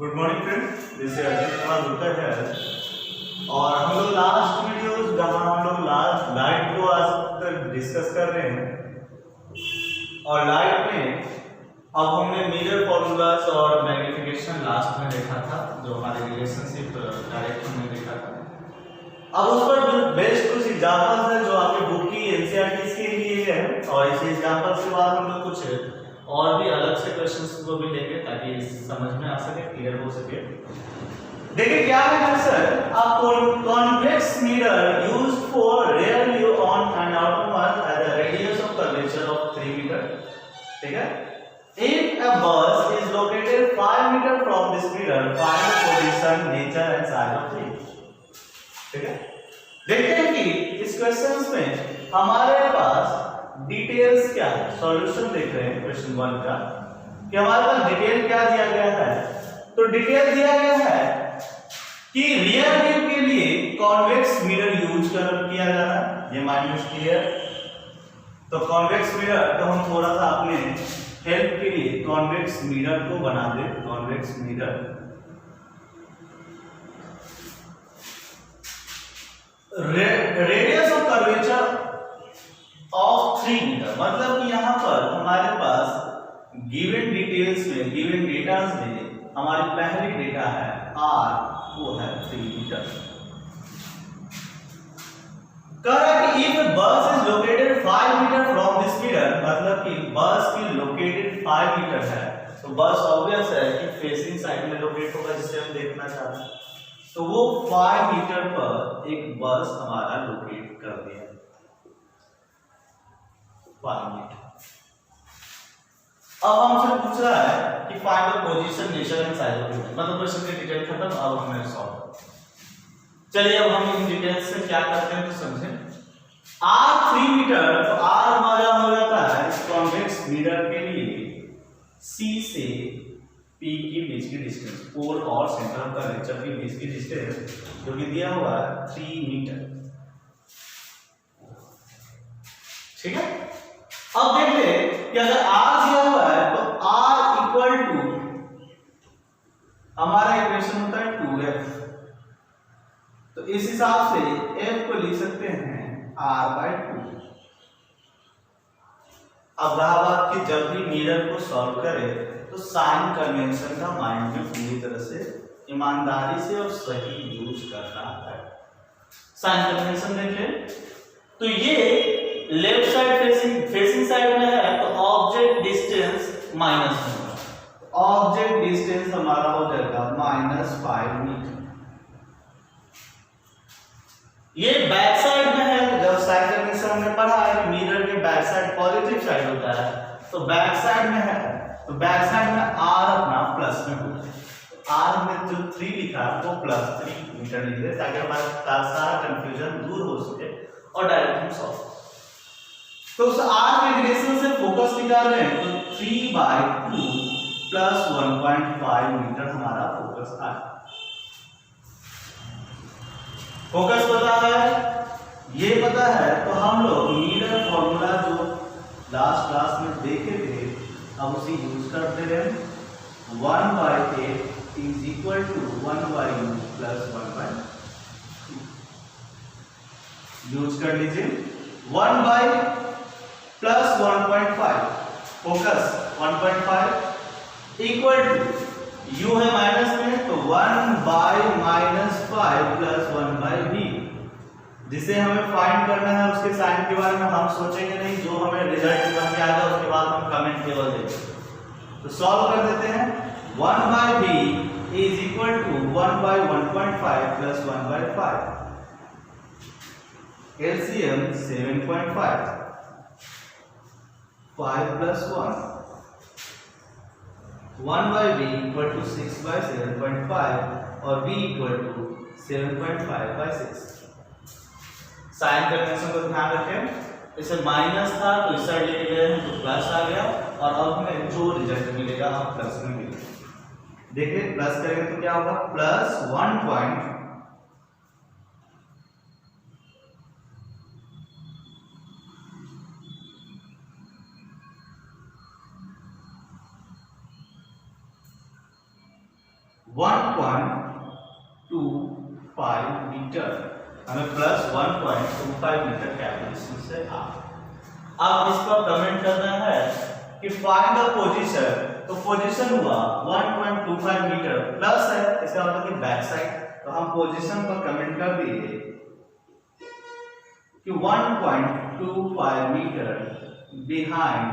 Good morning friends, this is Ajit Kumar Gupta है। और हम लोग लास्ट वीडियोस जहां हम लोग लाइट को आज तक डिस्कस कर रहे हैं और लाइट में अब हमने मिरर फॉर्मूलाज और मैग्निफिकेशन लास्ट में देखा था, जो हमारे रिलेशनशिप डायरेक्ट हमने देखा था। अब उस पर बेस्ड कुछ एग्जांपल्स हैं जो आपके बुक की एनसीईआरटी के लिए है और इस एग्जांपल से बाद हम लोग कुछ और भी अलग से क्वेश्चंस को भी लेंगे ताकि समझ में आ सके, क्लियर हो सके। देखिए क्या है सर, आप convex mirror used for rear view on an outward at the radius of curvature of 3 metre. ठीक है, if a bus is located 5 meter from this mirror, find the position, nature and size of tree। ठीक है, देखते हैं कि इस questions में हमारे पास डिटेल्स क्या है। सॉल्यूशन देख रहे हैं क्वेश्चन 1 का कि हमारे पास डिटेल क्या दिया गया है। तो डिटेल दिया गया है कि रियर व्यू के लिए कॉन्वेक्स मिरर यूज किया जा रहा है, ये माइनस क्लियर। तो कॉन्वेक्स मिरर तो हम थोड़ा सा अपने हेल्प के लिए कॉन्वेक्स मिरर को बना दे। Convex mirror radius of curvature of 3 metre, मतलब कि यहां पर हमारे पास गिवन डिटेल्स में, गिवन डेटास में हमारी पहली डेटा है r, वो है 3 मीटर। कह रहा है कि if bus is located 5 metre from this mirror, मतलब कि बस की लोकेटेड 5 मीटर है, तो बस ऑब्वियस है कि फेसिंग साइड में लोकेट होगा, जिसे हम देखना चाहते हैं। तो वो 5 मीटर पर एक बस हमारा लोकेट कर दिया 5 मीटर। अब हमसे पूछ रहा है कि find the position, nature and size of the, मतलब क्वेश्चन की डिटेल खत्म। अब हमें सॉल्व, चलिए अब हम इन डिटेल्स से क्या करते हैं तो समझें। r 3 मीटर, तो r हमारा हो जाता है इस कॉन्वेक्स मिरर के लिए c से p के बीच की डिस्टेंस, पोल और सेंटर ऑफ कर्वेचर के बीच की डिस्टेंस जो कि दिया हुआ है 3 मीटर। ठीक है, अब देख ले कि अगर r दिया हुआ है तो r इक्वल टू हमारा इक्वेशन होता है 2f, तो इस हिसाब से f को लिख सकते हैं r/2। अब रहा बात कि जब भी मिरर को सॉल्व करें तो साइन कन्वेंशन का माइंड में पूरी तरह से ईमानदारी से और सही यूज करना है। साइन कन्वेंशन देख ले, तो ये लेफ्ट साइड फेसिंग साइड में है, तो ऑब्जेक्ट डिस्टेंस माइनस होगा। ऑब्जेक्ट डिस्टेंस हमारा हो जाएगा -5 मीटर। ये बैक साइड में है, जब साइड कन्वेंशन हमने पढ़ा है कि मिरर के बैक साइड पॉजिटिव साइड होता है, तो बैक साइड में है, तो बैक साइड में r अपना प्लस में होता है। r में जो 3 लिखा है वो +3 मीटर लिख दे ताकि हमारा सारा कंफ्यूजन दूर हो सके और डायरेक्ट हम सॉल्व। तो उस r के रिलेशन से फोकस निकाल रहे हैं, तो 3/2 प्लस 1.5 मीटर हमारा फोकस आया। फोकस पता है, ये पता है, तो हम लोग मिरर फॉर्मूला जो लास्ट क्लास में देखे थे अब उसे यूज करते रहे। 1/8 is equal to 1/u plus 1/2 use कर लीजिए। 1 plus 1.5 focus 1.5 equal to u है माइनस में, तो 1/-5 प्लस 1/v, जिसे हमें फाइंड करना है। उसके साइन के बारे में हम सोचेंगे नहीं, जो हमें रिजल्ट बन के आ जाए उसके बाद हम कमेंट केवल देंगे। तो सॉल्व कर देते हैं। 1/v is equal to 1/1.5 plus 1/5, LCM 7.5, 5 plus 1, 1/v equal to 6/7.5 और v equal to 7.5/6। Sign convention को ध्यान रखें, इसे माइनस था तो इस साइड लेके गए हैं तो प्लस आ गया, और अब हमें जो रिजल्ट मिलेगा अब प्लस में मिलेगा। देखिए प्लस करेंगे तो क्या होगा, प्लस 1. 1.25 मीटर, हमें प्लस 1.25 मीटर कैलकुलेशन से आ। अब इस पर कमेंट करना है कि फाइंड द पोजीशन, तो पोजीशन हुआ 1.25 मीटर प्लस है, इसका मतलब कि बैक साइड, तो हम पोजीशन पर कमेंट कर दिए कि 1.25 मीटर बिहाइंड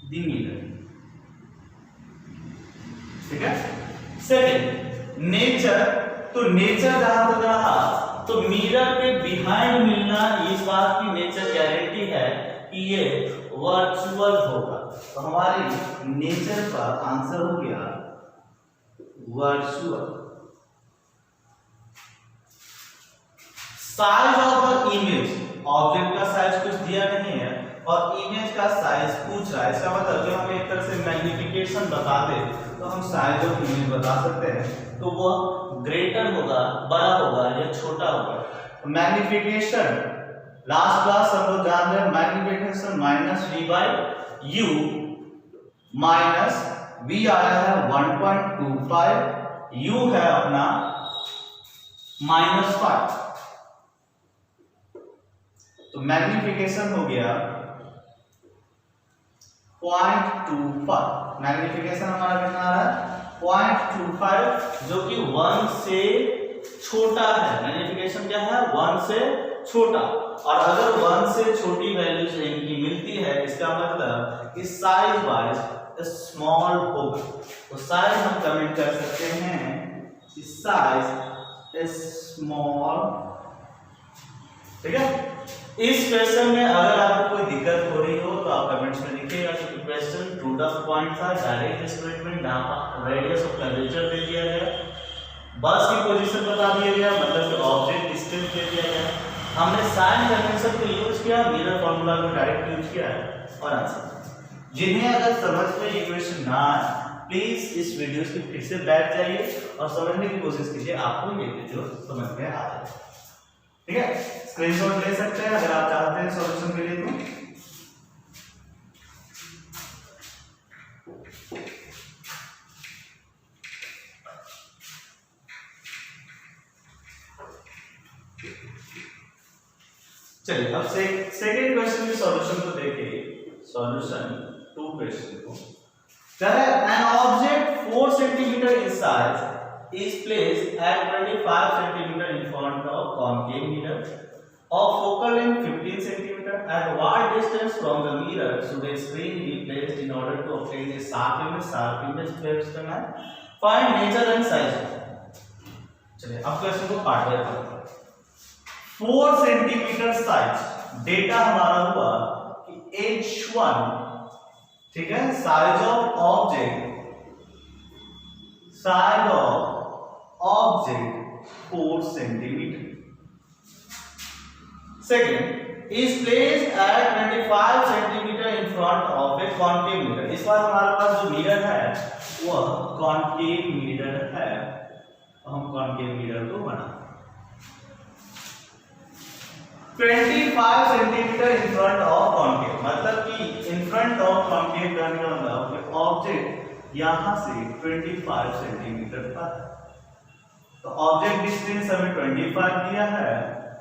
द मिरर, ठीक है। सेकंड नेचर, तो नेचर जहां तक रहा तो मिरर के बिहाइंड मिलना, इस बात की नेचर गारंटी है कि ये वर्चुअल होगा, तो हमारी नेचर का आंसर हो गया virtual. Size of the image, object का साइज कुछ दिया नहीं है और इमेज का साइज पूछ रहा है, इसका मतलब जब हम एक तरह से मैग्निफिकेशन बता दे तो हम साइज ऑफ इमेज बता सकते हैं, तो वो ग्रेटर होगा, बड़ा होगा या छोटा होगा। मैग्निफिकेशन लास्ट क्लास हम लोग जान रहे हैं, magnification minus v by you, minus v आया है 1.25, u है अपना -5, तो मैग्निफिकेशन हो गया 0.25, मैग्निफिकेशन हमारा कितना आ रहा है 0.25, जो कि 1 से छोटा है। मैग्निफिकेशन क्या है 1 से छोटा, और अगर 1 से छोटी वैल्यू से इनकी मिलती है, इसका मतलब कि साइज वाइज स्मॉल होगा, तो साइज हम कमेंट कर सकते हैं कि साइज स्मॉल, ठीक है। इस क्वेश्चन में अगर आपको कोई दिक्कत हो रही हो तो आप कमेंट्स में लिखिएगा, क्योंकि क्वेश्चन टू द पॉइंट था, direct statement, radius of curvature दे दिया गया, बस की पोजीशन बता दिया गया, मतलब कि ऑब्जेक्ट डिस्टेंस दे दिया गया, हमने साइन कन्वेंशन को यूज किया, मिरर फार्मूला को डायरेक्ट यूज किया है और आंसर। जिन्हें अगर समझ में ये क्वेश्चन ना आए प्लीज इस वीडियो से फिर से बैठ जाइए और समझने की कोशिश कीजिए, आपको ये वीडियो समझ में आ जाए, ठीक है। स्क्रीनशॉट ले सकते हैं अगर आप चाहते हैं सॉल्यूशन के लिए। तो चलिए अब सेकंड क्वेश्चन के सॉल्यूशन को देखिए। सॉल्यूशन टू क्वेश्चन को, an object 4 centimetre in size is placed at 25 cm in front of concave mirror of focal length 15 cm. At what distance from the mirror should a screen be placed in order to obtain a sharp image question है, find nature and size। चलिए अब question को part by part. 4 centimetre size, data हमारा हुआ कि h1, ठीक है, size of object 4 centimeter. Second is placed at 25 centimeter in front of a concave mirror. इस बार हमारे पास जो मिरर है वह concave mirror है, हम concave mirror को बना 25 centimeter in front of concave, मतलब कि in front of concave करने का मतलब ऑब्जेक्ट यहां से 25 सेंटीमीटर पर, तो ऑब्जेक्ट डिस्टेंस हमें 25 दिया है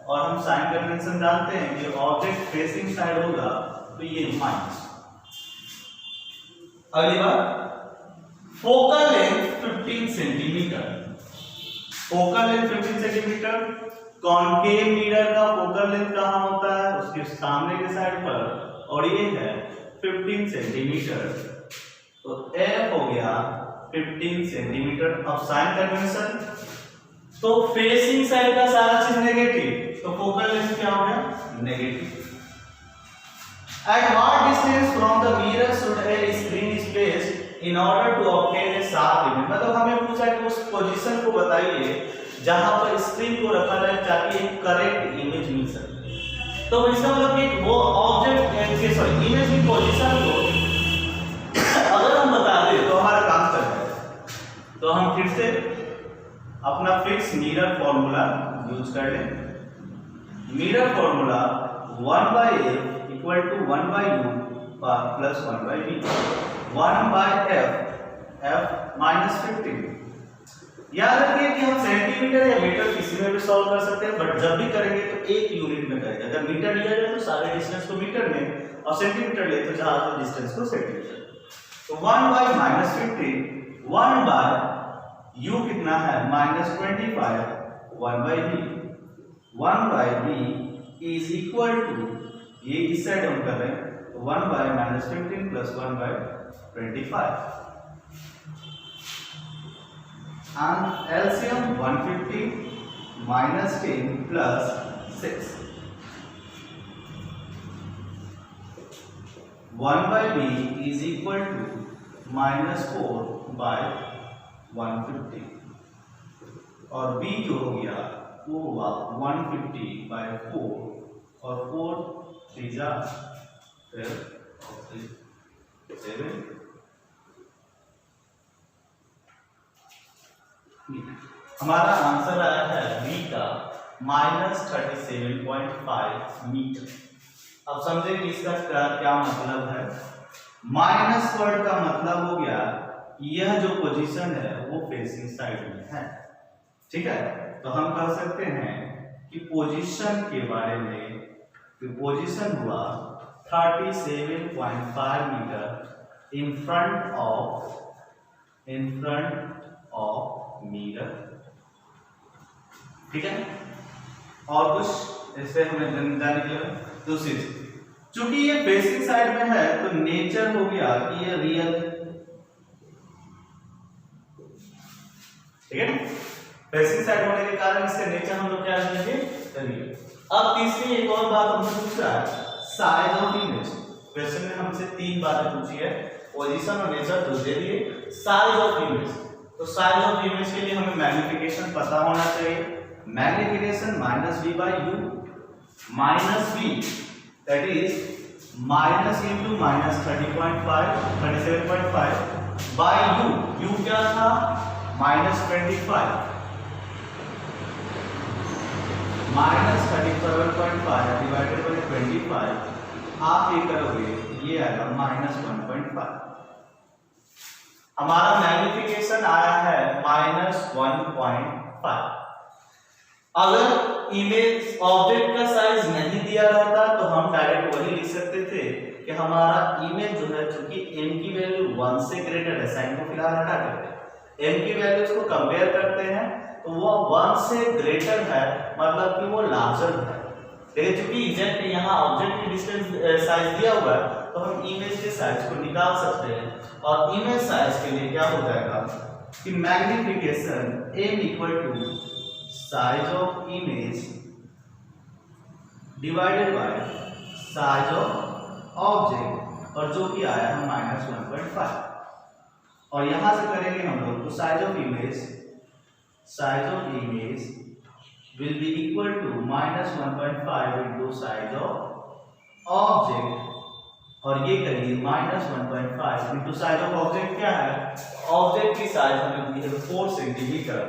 और हम साइन कन्वेंशन जानते हैं कि ऑब्जेक्ट फेसिंग साइड होगा तो ये माइनस। अगली बात, focal length 15 centimetre, focal length 15 centimetre, concave mirror का फोकल लेंथ कहां होता है उसके सामने के साइड पर, और ये है 15 सेंटीमीटर, तो F हो गया 15 सेंटीमीटर। अब साइन कन्वेंशन, तो फेसिंग साइड का सारा चीज नेगेटिव, तो फोकल लेंथ क्या हो गया negative. At what distance from the mirror should a screen is placed in order to obtain a sharp image, मतलब हमें पूछा कि उस पोजीशन को बताइए जहां पर स्क्रीन को रखा जाए ताकि एक करेक्ट इमेज मिल सके। तो इसका मतलब कि वो ऑब्जेक्ट के सॉरी इमेज की पोजीशन को अगर हम बता दें तो हमारा काम चल जाएगा। तो हम फिर से अपना फिक्स मिरर फॉर्मूला यूज कर लें। Mirror formula 1/f equal to 1/u plus 1/v, 1/f f -15 याद रखिए कि हम सेंटीमीटर या मीटर किसी में भी सॉल्व कर सकते हैं, बट जब भी करेंगे तो एक यूनिट में करेंगे। अगर मीटर लिया जाए तो सारे डिस्टेंस को मीटर में, और सेंटीमीटर लिए तो ज्यादा डिस्टेंस को सेंटीमीटर। तो 1 by -15, 1 by u कितना है -25, 1 by v, 1 by v is equal to, ये इस साइड हम कर रहे हैं, तो 1 by -15 plus 1 by 25, and LCM 150 minus 10 plus 6, 1 by b is equal to -4 by 150, और b जो हो गया वो हुआ 150 by 4, और 4 3 जा 7 हमारा आंसर आया है बी का -37.5 मीटर। अब समझे कि इसका क्या मतलब है। माइनस वर्ड का मतलब हो गया यह जो पोजीशन है वो फेसिंग साइड में है, ठीक है। तो हम कह सकते हैं कि पोजीशन के बारे में, कि पोजीशन हुआ 37.5 metre in front of mirror, ठीक है। और कुछ इससे हमें जानने के लिए दूसरी चीज, चूंकि ये फेसिंग साइड में है तो नेचर हो गया कि ये रियल, ठीक है। फेसिंग साइड होने के कारण इसके नेचर हम लोग क्या लेंगे, रियल। अब तीसरी एक और बात हमसे पूछ रहा है, साइज ऑफ इमेज। क्वेश्चन में हमसे 3 बातें पूछी है, पोजीशन और नेचर तो दे दिए, साइज ऑफ इमेज। तो साइज ऑफ इमेज के लिए हमें मैग्निफिकेशन पता होना चाहिए। Magnification -v by u, -v that is minus into -30.5 37.5 by u क्या था -25, -37.5 डिवाइडेड बाय 25, आप ये करोगे ये आएगा -1.5। हमारा मैग्निफिकेशन आया है -1.5। अगर इमेज ऑब्जेक्ट का साइज नहीं दिया रहता तो हम डायरेक्ट वही लिख सकते थे कि हमारा इमेज जो है, चूंकि m की वैल्यू 1 से ग्रेटर है, साइन को फिलहाल हटा देते हैं, m की वैल्यूज को कंपेयर करते हैं तो वो 1 से ग्रेटर है, मतलब कि वो लार्जर है। लेकिन चूंकि एग्जैक्ट यहाँ ऑब्जेक्ट की डिस्टेंस साइज दिया हुआ है तो हम इमेज के साइज को निकाल सकते हैं, और इमेज साइज के लिए क्या हो जाएगा कि magnification m equal to size of image divided by size of object, और जो कि आया है -1.5। और यहां से करेंगे हम लोग तो size of image will be equal to -1.5 into size of object, और ये करिए -1.5 इनटू साइज ऑफ ऑब्जेक्ट क्या है, ऑब्जेक्ट की साइज हमें दी है 4 सेंटीमीटर,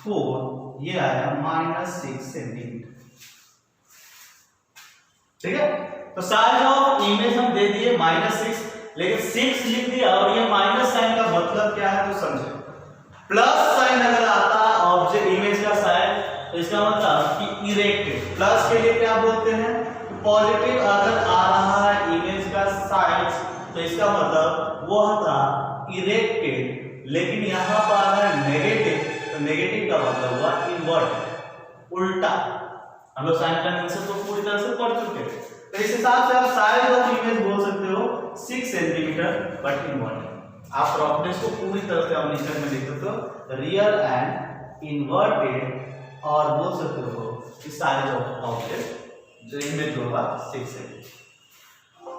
4 ये आया -6 सेंटीमीटर, ठीक है। तो साइज ऑफ इमेज हम दे दिए -6, लेकिन 6 लिख दिया, और ये माइनस साइन का मतलब क्या है तो समझे। प्लस साइन अगर आता ऑब्जेक्ट इमेज का साइज तो इसका मतलब कि इरेक्टेड, प्लस के लिए क्या बोलते हैं, पॉजिटिव अगर आ रहा है इमेज का साइज तो इसका मतलब वो था इरेक्टेड, लेकिन यहाँ पर आ रहा है नेगेटिव, तो नेगेटिव का मतलब हुआ इन्वर्ट, उल्टा। हम लोग साइन कन्वेंशन को पूरी तरह से पढ़ चुके हैं, तो इस हिसाब से आप साइज ऑफ इमेज बोल सकते हो 6 सेंटीमीटर बट इन्वर्टेड। आप प्रॉपर्टीज को पूरी तरह से आप नीचे में लिख सकते हो, रियल एंड इन्वर्टेड, और बोल सकते हो कि साइज ऑफ ऑब्जेक्ट जो इमेज होगा 6 सेंटीमीटर।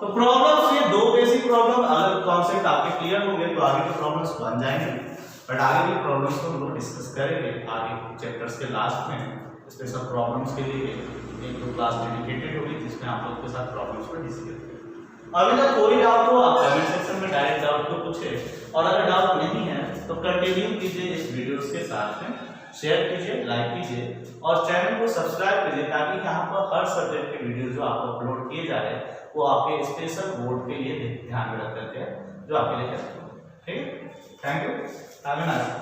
तो प्रॉब्लम्स, ये 2 बेसिक प्रॉब्लम, अगर कॉन्सेप्ट आपके क्लियर होंगे तो आगे के प्रॉब्लम्स बन जाएंगे, बट आगे की प्रॉब्लम्स को हम लोग डिस्कस करेंगे आगे चैप्टर्स के लास्ट में। स्पेशल प्रॉब्लम्स के लिए एक 2 क्लास डेडिकेटेड होगी जिसमें आप लोग के साथ प्रॉब्लम्स को डिस्कस करेंगे। अभी तक कोई डाउट हो आप कमेंट सेक्शन में डायरेक्ट डाउट को पूछे, और अगर डाउट नहीं है तो कंटिन्यू कीजिए इस वीडियोस के साथ में, शेयर कीजिए, लाइक कीजिए, और चैनल को सब्सक्राइब कीजिए, ताकि यहाँ पर हर सब्जेक्ट के वीडियोस जो आपको अपलोड किए जा रहे हैं वो आपके स्पेशल बोर्ड के लिए ध्यान में रख करके जो आपके लिए हेल्पफुल है। ठीक है, thank you, have a nice day.